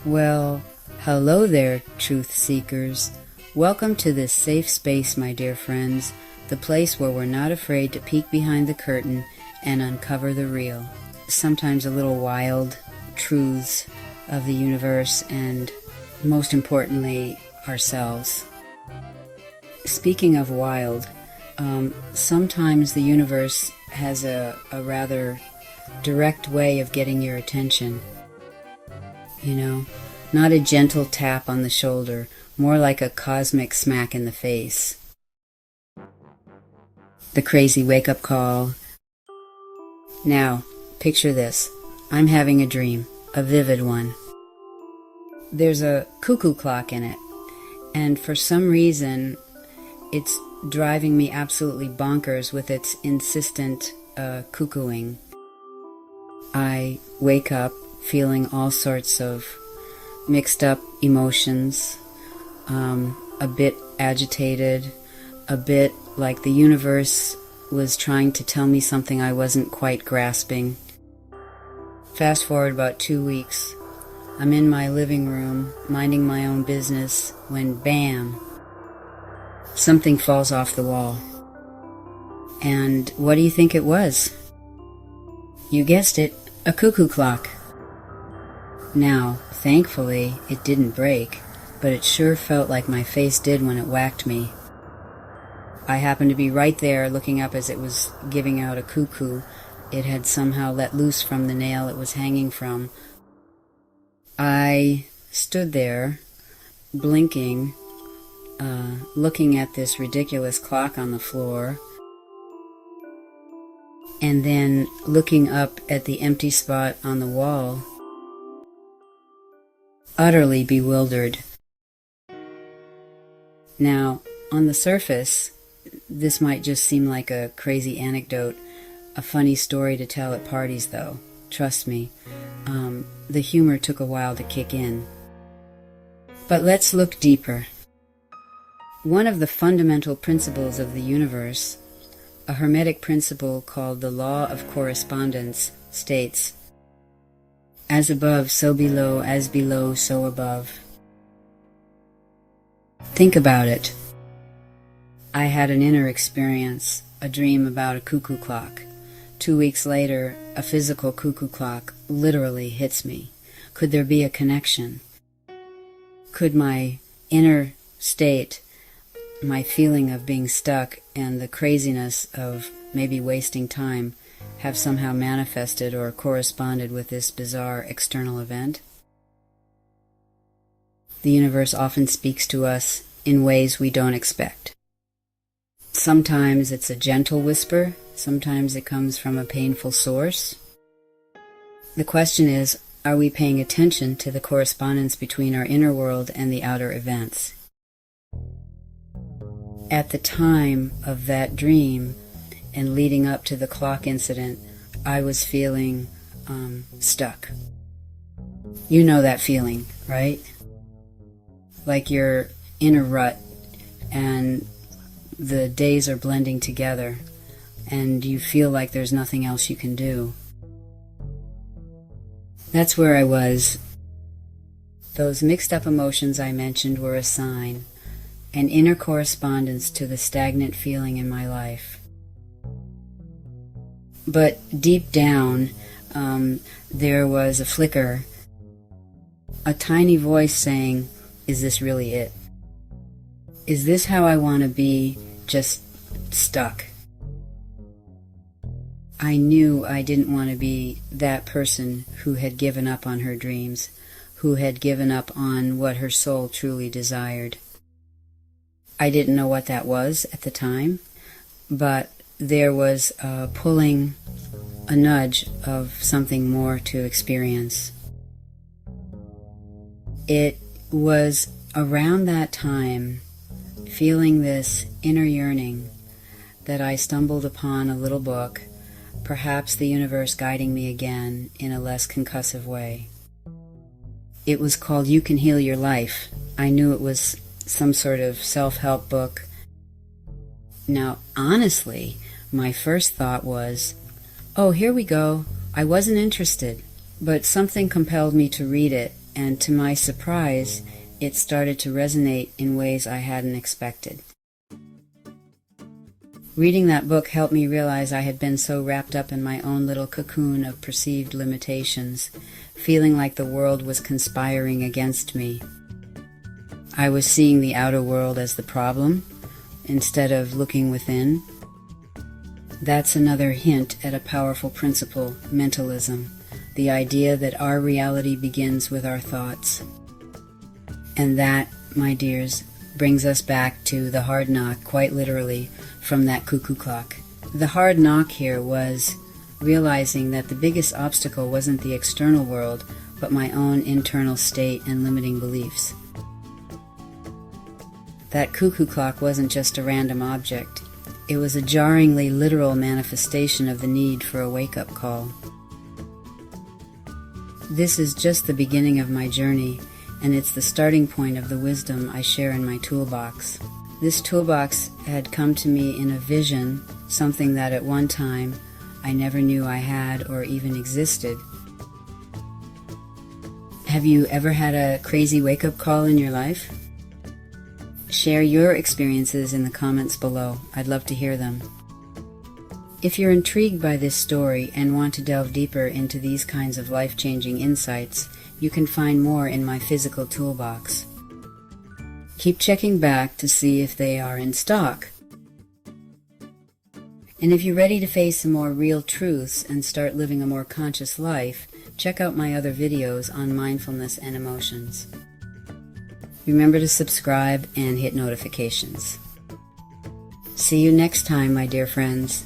Well, hello there, truth seekers. Welcome to this safe space, my dear friends, the place where we're not afraid to peek behind the curtain and uncover the real, sometimes a little wild truths of the universe and, most importantly, ourselves. Speaking of wild, sometimes the universe has a rather direct way of getting your attention. You know, not a gentle tap on the shoulder, more like a cosmic smack in the face. The crazy wake-up call. Now, picture this. I'm having a dream, a vivid one. There's a cuckoo clock in it, and for some reason, it's driving me absolutely bonkers with its insistent cuckooing. I wake up feeling all sorts of mixed up emotions, a bit agitated, a bit like the universe was trying to tell me something I wasn't quite grasping. Fast forward about 2 weeks. I'm in my living room, minding my own business, when bam, something falls off the wall. And what do you think it was? You guessed it, a cuckoo clock. Now, thankfully, it didn't break, but it sure felt like my face did when it whacked me. I happened to be right there looking up as it was giving out a cuckoo. It had somehow let loose from the nail it was hanging from. I stood there, blinking, looking at this ridiculous clock on the floor, and then looking up at the empty spot on the wall, utterly bewildered. Now, on the surface, this might just seem like a crazy anecdote, a funny story to tell at parties, though. Trust me, the humor took a while to kick in. But let's look deeper. One of the fundamental principles of the universe, a Hermetic principle called the law of correspondence, states, "As above, so below, as below, so above." Think about it. I had an inner experience, a dream about a cuckoo clock. 2 weeks later, a physical cuckoo clock literally hits me. Could there be a connection? Could my inner state, my feeling of being stuck, and the craziness of maybe wasting time have somehow manifested or corresponded with this bizarre external event? The universe often speaks to us in ways we don't expect. Sometimes it's a gentle whisper, sometimes it comes from a painful source. The question is, are we paying attention to the correspondence between our inner world and the outer events? At the time of that dream and leading up to the clock incident, I was feeling stuck. You know that feeling, right? Like you're in a rut and the days are blending together and you feel like there's nothing else you can do. That's where I was. Those mixed up emotions I mentioned were a sign, an inner correspondence to the stagnant feeling in my life. But deep down, there was a flicker, a tiny voice saying, "Is this really it? Is this how I want to be, just stuck?" I knew I didn't want to be that person who had given up on her dreams, who had given up on what her soul truly desired. I didn't know what that was at the time, but there was a pulling, a nudge of something more to experience. It was around that time, feeling this inner yearning, that I stumbled upon a little book, perhaps the universe guiding me again in a less concussive way. It was called You Can Heal Your Life. I knew it was some sort of self-help book. Now, honestly, my first thought was, oh, here we go. I wasn't interested, but something compelled me to read it, and to my surprise, it started to resonate in ways I hadn't expected. Reading that book helped me realize I had been so wrapped up in my own little cocoon of perceived limitations, feeling like the world was conspiring against me. I was seeing the outer world as the problem, instead of looking within. That's another hint at a powerful principle, mentalism, the idea that our reality begins with our thoughts. And that, my dears, brings us back to the hard knock, quite literally, from that cuckoo clock. The hard knock here was realizing that the biggest obstacle wasn't the external world, but my own internal state and limiting beliefs. That cuckoo clock wasn't just a random object. It was a jarringly literal manifestation of the need for a wake-up call. This is just the beginning of my journey, and it's the starting point of the wisdom I share in my toolbox. This toolbox had come to me in a vision, something that at one time I never knew I had or even existed. Have you ever had a crazy wake-up call in your life? Share your experiences in the comments below. I'd love to hear them. If you're intrigued by this story and want to delve deeper into these kinds of life-changing insights, you can find more in my physical toolbox. Keep checking back to see if they are in stock. And if you're ready to face some more real truths and start living a more conscious life, check out my other videos on mindfulness and emotions. Remember to subscribe and hit notifications. See you next time, my dear friends.